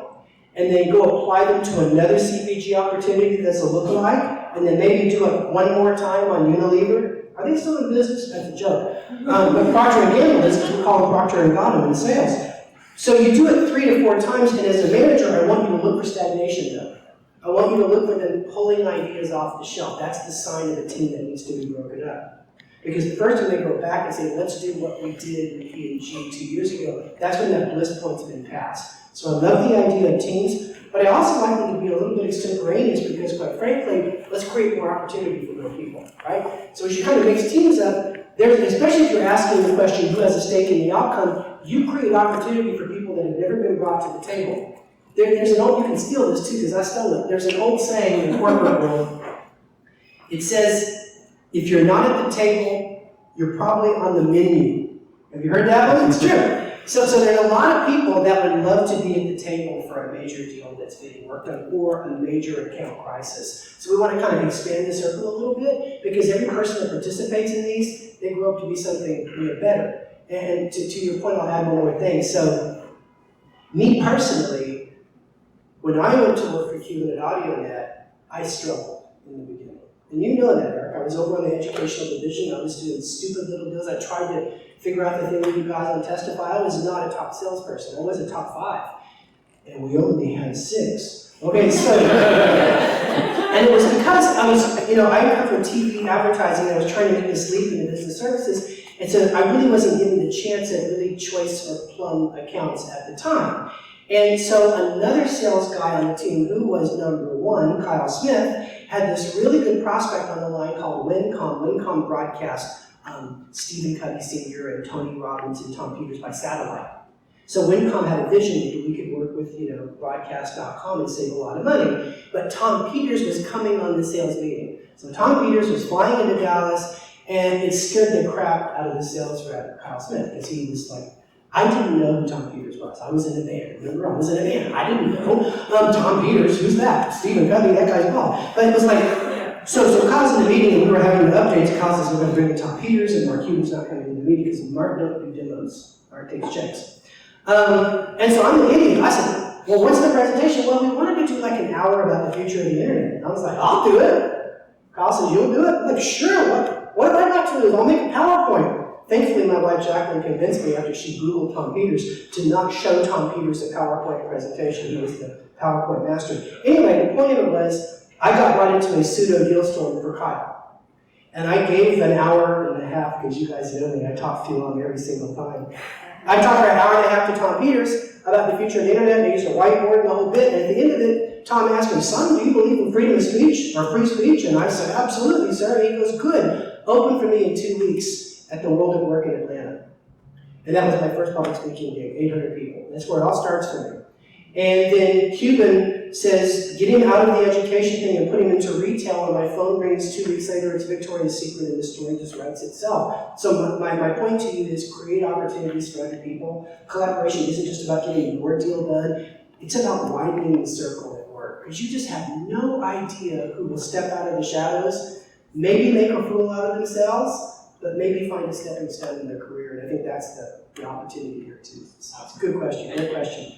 and then go apply them to another CPG opportunity that's a lookalike, and then maybe do it one more time on Unilever. Are they still in business? That's a joke. But Procter & Gamble is, because we call them Procter & Gamble in sales. So you do it 3 to 4 times, and as a manager, I want you to look for stagnation though. I want you to look for them pulling ideas off the shelf. That's the sign of a team that needs to be broken up. Because the first time they go back and say, let's do what we did with P&G 2 years ago, that's when that bliss point's been passed. So I love the idea of teams, but I also like them to be a little bit extemporaneous because, quite frankly, let's create more opportunity for more people, right? So as you kind of mix teams up, especially if you're asking the question, who has a stake in the outcome, you create opportunity for people that have never been brought to the table. There's an old, you can steal this too, because I stole it. There's an old saying in the corporate world. It says, if you're not at the table, you're probably on the menu. Have you heard that one? It's true. So there's a lot of people that would love to be at the table for a major deal that's being worked on or a major account crisis. So we want to kind of expand the circle a little bit because every person that participates in these, they grow up to be something better. And to your point, I'll add one more thing. So me personally, when I went to work for Cuban at AudioNet, I struggled in the beginning. And you know that, Eric. I was over on the educational division. I was doing stupid little deals. I tried to figure out the thing with you guys on Testify. I was not a top salesperson. I was a top 5. And we only had 6. Okay, so, and it was because I was, I come from TV advertising. I was trying to get this leap into business services. And so I really wasn't given the chance at really choice or plum accounts at the time. And so another sales guy on the team who was number 1, Kyle Smith, had this really good prospect on the line called WinCom. WinCom broadcast Stephen Covey Sr. and Tony Robbins and Tom Peters by satellite. So WinCom had a vision that we could work with, broadcast.com and save a lot of money. But Tom Peters was coming on the sales meeting. So Tom Peters was flying into Dallas, and it scared the crap out of the sales rep, Kyle Smith, because he was like, I didn't know who Tom Peters was. I was in a band. Remember, I was in a band. I didn't know. Tom Peters, who's that? Stephen Covey, that guy's Paul. But it was like, so Kyle's in the meeting, and we were having the updates. Kyle says, we're going to bring in Tom Peters, and Mark Cuban's not coming to the meeting because Mark don't do demos. Mark takes checks. And so I'm the idiot. I said, well, what's the presentation? Well, we wanted to do like an hour about the future of the internet. And I was like, I'll do it. Kyle says, you'll do it? I'm like, sure. What have I got to do? I'll make a PowerPoint. Thankfully, my wife Jacqueline convinced me after she Googled Tom Peters to not show Tom Peters a PowerPoint presentation. He was the PowerPoint master. Anyway, the point of it was, I got right into a pseudo deal storm for Kyle. And I gave an hour and a half, because you guys know me, I talk too long every single time. I talked for an hour and a half to Tom Peters about the future of the internet, and I used a whiteboard and the whole bit, and at the end of it, Tom asked me, son, do you believe in freedom of speech, or free speech? And I said, absolutely, sir. And he goes, good. Open for me in 2 weeks at the World at Work in Atlanta. And that was my first public speaking gig, 800 people. That's where it all starts for me. And then Cuban says, get him out of the education thing and put him into retail, and my phone rings 2 weeks later, it's Victoria's Secret, and the story just writes itself. So my point to you is create opportunities for other people. Collaboration isn't just about getting your deal done, it's about widening the circle at work. Because you just have no idea who will step out of the shadows, maybe make a fool out of themselves, but maybe find a stepping stone in their career. And I think that's the opportunity here too. So it's a good question, great question.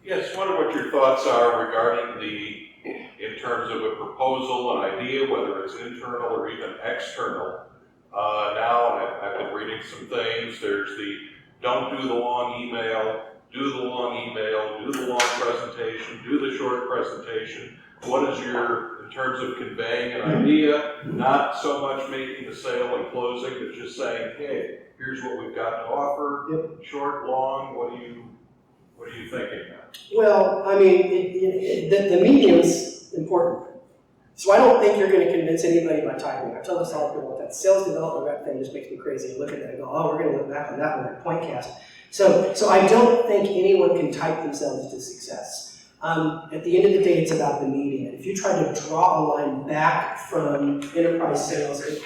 Yes, wonder what your thoughts are regarding the in terms of a proposal, an idea, whether it's internal or even external. Now, and I've been reading some things, there's the don't do the long email, do the long email, do the long presentation, do the short presentation. What is in terms of conveying an idea, not so much making the sale and closing, but just saying, hey, here's what we've got to offer, short, long, what are you thinking now? Well, I mean, the medium's important. So I don't think you're going to convince anybody by typing. I tell this all the people that sales development rep thing just makes me crazy. I look at that and go, oh, we're going to look back on that one at Pointcast. So I don't think anyone can type themselves to success. At the end of the day, it's about the medium. If you try to draw a line back from enterprise sales, it's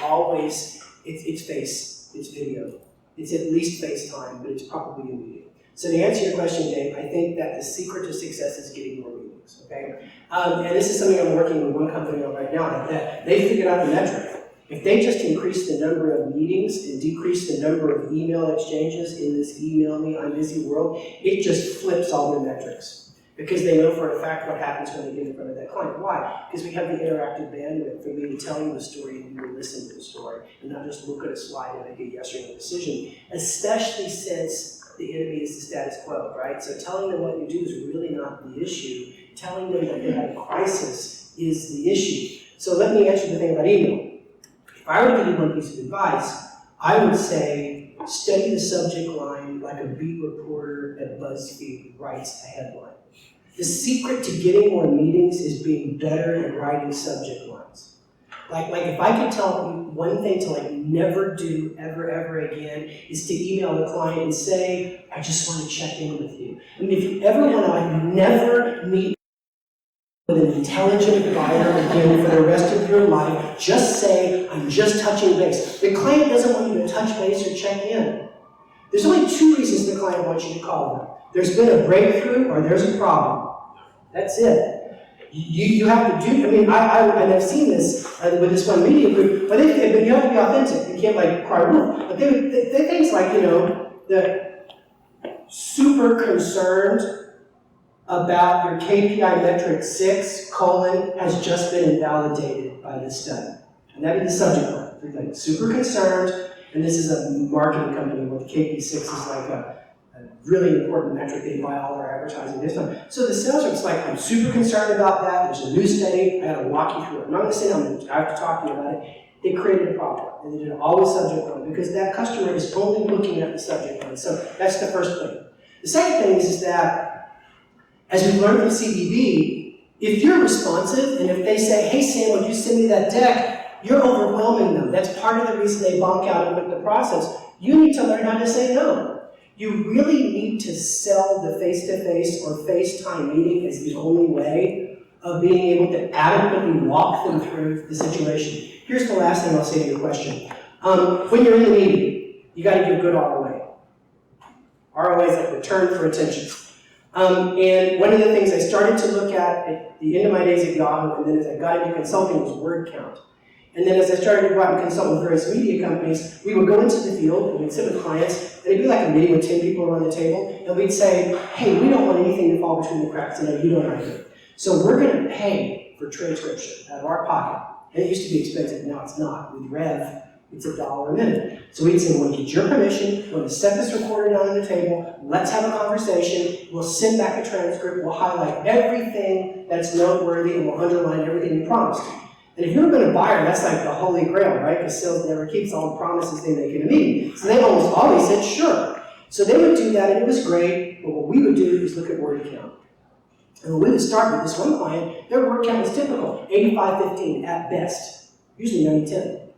face, it's video. It's at least FaceTime, but it's probably a medium. So to answer your question, Dave, I think that the secret to success is getting more meetings, okay? And this is something I'm working with one company on right now, that they figured out the metric. If they just increase the number of meetings and decrease the number of email exchanges in this email me, I'm busy world, it just flips all their metrics. Because they know for a fact what happens when they get in front of that client. Why? Because we have the interactive bandwidth for me to tell you the story and you to listen to the story, and not just look at a slide and make a yes or no decision. Especially since the enemy is the status quo, right? So telling them what you do is really not the issue. Telling them that they have a crisis is the issue. So let me answer the thing about email. If I were to give you one piece of advice, I would say study the subject line like a beat reporter at BuzzFeed writes a headline. The secret to getting more meetings is being better at writing subject lines. Like if I could tell you one thing to never do ever again is to email the client and say, I just want to check in with you. I mean, if you ever want to never meet with an intelligent buyer again for the rest of your life, just say, I'm just touching base. The client doesn't want you to touch base or check in. There's only two reasons the client wants you to call them. There's been a breakthrough or there's a problem. That's it. You have to do, I mean, I've seen this with this one media group, but you have to be authentic. You can't cry wolf. But they things like, the super concerned about your KPI metric 6, has just been invalidated by this study. And that'd be the subject line. They're like super concerned, and this is a marketing company where the KP6 is like a really important metric. They buy all their advertising this time. So the sales reps I'm super concerned about that. There's a new study. I got to walk you through it. I'm not going to say I have to talk to you about it. They created a problem, and they did it all with subject line because that customer is only looking at the subject line. So that's the first thing. The second thing is that, as we learned from CBB, if you're responsive and if they say, hey Sam, would you send me that deck? You're overwhelming them. That's part of the reason they bonk out and quit the process. You need to learn how to say no. You really need to sell the face-to-face or FaceTime meeting as the only way of being able to adequately walk them through the situation. Here's the last thing I'll say to your question. When you're in the meeting, you got to give good ROA. ROA is like return for attention. And one of the things I started to look at the end of my days at Yahoo, and then as I got into consulting, was word count. And then as I started to go out and consult with various media companies, we would go into the field and we'd sit with clients, and it'd be like a meeting with 10 people around the table, and we'd say, hey, we don't want anything to fall between the cracks, and you don't either. So we're going to pay for transcription out of our pocket. And it used to be expensive, now it's not. With Rev, it's $1 a minute. So we'd say, we want to get your permission, we want to set this recorder down on the table, let's have a conversation, we'll send back a transcript, we'll highlight everything that's noteworthy, and we'll underline everything you promised. And if you've been a buyer, that's like the holy grail, right? Because sales never keeps all the promises they make in a meeting. So they almost always said, sure. So they would do that, and it was great, but what we would do is look at word count. And when we would start with this one client, their word count was typical, 85-15 at best, usually 90-10.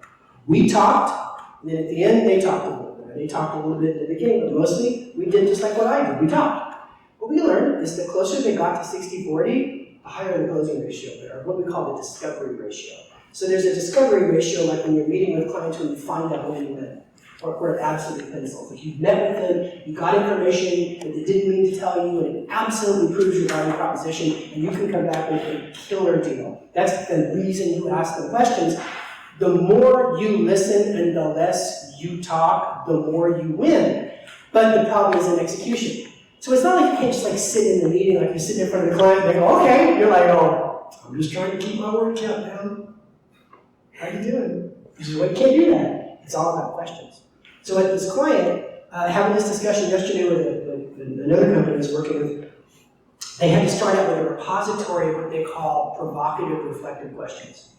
We talked, and then at the end, they talked a little bit. They talked a little bit at the beginning, but mostly we did just like what I did, we talked. What we learned is the closer they got to 60-40, the higher the closing ratio there, what we call the discovery ratio. So there's a discovery ratio, like when you're meeting with clients when you find out when you win, or where it absolutely pencils. Like you've met with them, you got information that they didn't mean to tell you, and it absolutely proves your value proposition, and you can come back with a killer deal. That's the reason you ask them questions. The more you listen and the less you talk, the more you win. But the problem is in execution. So it's not like you can't just sit in the meeting, like you're sitting in front of the client and they go, okay, you're like, oh, I'm just trying to keep my word count down. How you doing? He says, well, you can't do that. It's all about questions. So at this client, having this discussion yesterday with another company I was working with, they had to start out with a repository of what they call provocative reflective questions.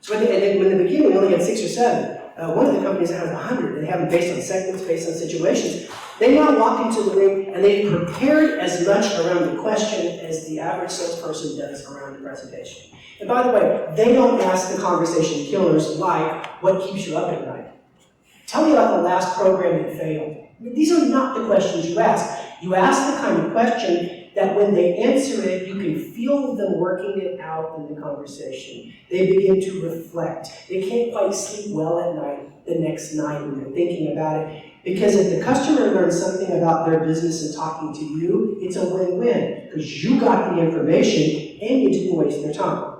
So in the beginning, we only had 6 or 7. One of the companies has 100. They have them based on segments, based on situations. They now walk into the room and they've prepared as much around the question as the average salesperson does around the presentation. And by the way, they don't ask the conversation killers like, what keeps you up at night? Tell me about the last program that failed. These are not the questions you ask. You ask the kind of question that when they answer it, you can feel them working it out in the conversation. They begin to reflect. They can't quite sleep well at night the next night when they're thinking about it. Because if the customer learns something about their business and talking to you, it's a win-win. Because you got the information and you didn't waste their time.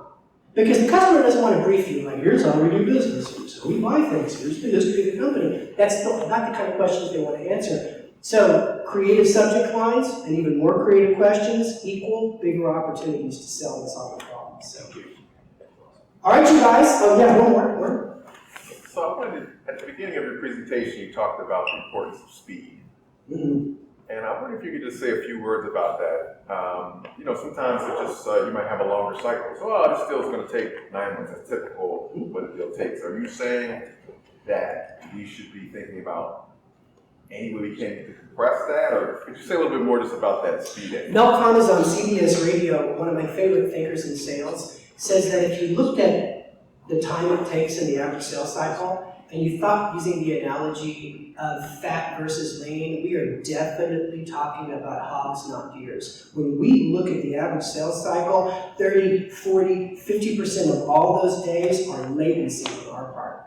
Because the customer doesn't want to brief you like, here's how we do business, here's how we buy things, here's the history of the company. That's not the kind of questions they want to answer. So, creative subject lines and even more creative questions equal bigger opportunities to sell and solve problems. So. All right, you guys. Oh, yeah, one more. So I wanted, at the beginning of your presentation, you talked about the importance of speed. Mm-hmm. And I wonder if you could just say a few words about that. Sometimes it just, you might have a longer cycle. So, this deal's going to take 9 months. That's typical what a deal takes. Are you saying that we should be thinking about any way we can to compress that? Or could you say a little bit more just about that speed? Mel Karmazin on CBS Radio, one of my favorite thinkers in sales, says that if you looked at the time it takes in the average sales cycle, and you thought using the analogy of fat versus lean, we are definitely talking about hogs, not deers. When we look at the average sales cycle, 30, 40, 50% of all those days are latency on our part.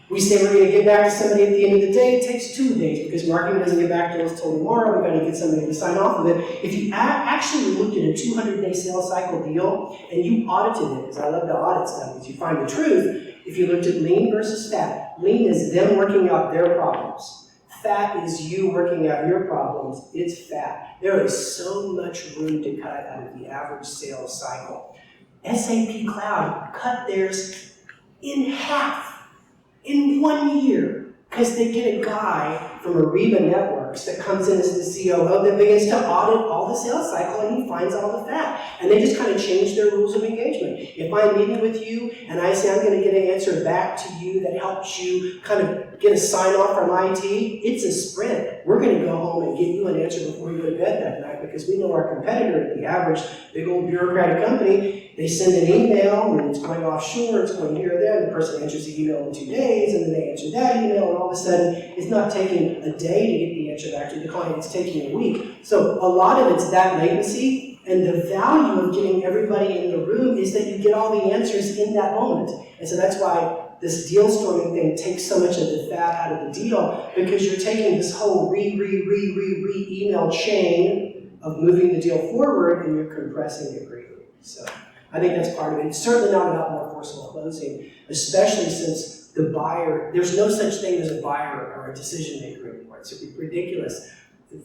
We say we're going to get back to somebody at the end of the day, it takes 2 days because marketing doesn't get back to us till tomorrow, we've got to get somebody to sign off with it. If you actually looked at a 200-day sales cycle deal and you audited it, because I love to audit stuff, because you find the truth, if you looked at lean versus fat, lean is them working out their problems. Fat is you working out your problems, it's fat. There is so much room to cut out of the average sales cycle. SAP Cloud cut theirs in half. In 1 year, because they get a guy from Ariba Networks that comes in as the COO that begins to audit all the sales cycle and he finds all the fat. And they just kind of change their rules of engagement. If I'm meeting with you and I say I'm going to get an answer back to you that helps you kind of get a sign off from IT, it's a sprint. We're going to go home and get you an answer before you go to bed that night because we know our competitor, the average big old bureaucratic company, they send an email and it's going offshore, it's going here or there, and the person answers the email in 2 days, and then they answer that email, and all of a sudden it's not taking a day to get the answer back to the client, it's taking a week. So a lot of it's that latency, and the value of getting everybody in the room is that you get all the answers in that moment. And so that's why this deal storming thing takes so much of the fat out of the deal, because you're taking this whole email chain of moving the deal forward and you're compressing it greatly. So I think that's part of it. It's certainly not about more forceful closing, especially since the buyer, there's no such thing as a buyer or a decision maker anymore. It's ridiculous.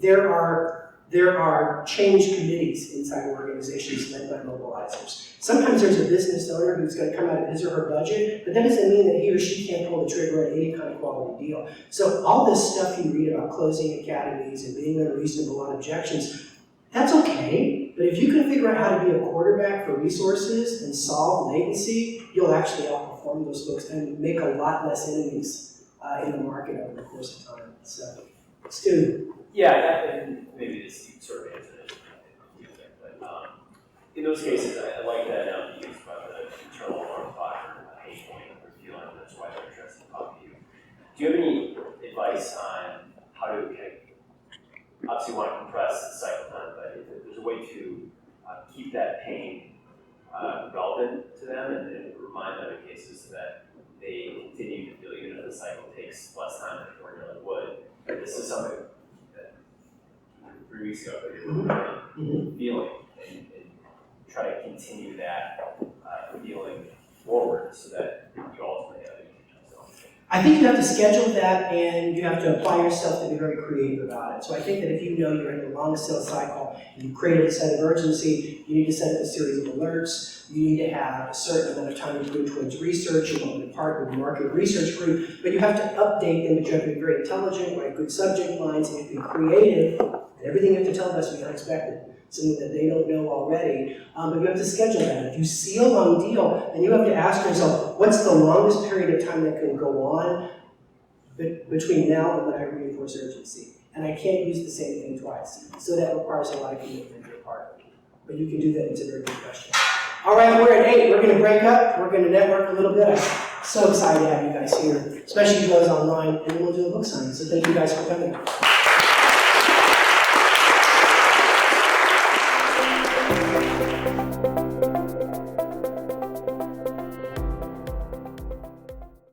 There are change committees inside organizations led by mobilizers. Sometimes there's a business owner who's going to come out of his or her budget, but that doesn't mean that he or she can't pull the trigger on any kind of quality deal. So all this stuff you read about closing academies and being unreasonable on objections, that's okay, but if you can figure out how to be a quarterback for resources and solve latency, you'll actually outperform those folks and make a lot less enemies in the market over the course of time. So, Stu. Yeah, and maybe this sort of answer it, but in those cases, I like that you used about the internal alarm clock or pain point or feeling that's why they're interested in talking to you. Do you have any advice on how to obviously want to compress the cycle time, but if there's a way to keep that pain relevant to them and remind them in cases that they continue to feel, even if the cycle takes less time than it ordinarily would. This is something that 3 weeks ago that you were feeling, and try to continue that feeling forward so that you ultimately have it. I think you have to schedule that and you have to apply yourself to be very creative about it. So I think that if you know you're in the longest sales cycle and you've created a sense of urgency, you need to set up a series of alerts. You need to have a certain amount of time to put towards research. You want to partner with a market research group, but you have to update them, but you have to be very intelligent, write good subject lines, and be creative. And everything you have to tell them has to be unexpected, something that they don't know already. But you have to schedule that. If you see a long deal, then you have to ask yourself, what's the longest period of time that can go on between now and when I reinforce urgency? And I can't use the same thing twice. So that requires a lot of commitment on your part. But you can do that. It's a very good question. All right, we're at 8. We're going to break up. We're going to network a little bit. I'm so excited to have you guys here, especially you guys online, and we'll do a book signing. So thank you guys for coming.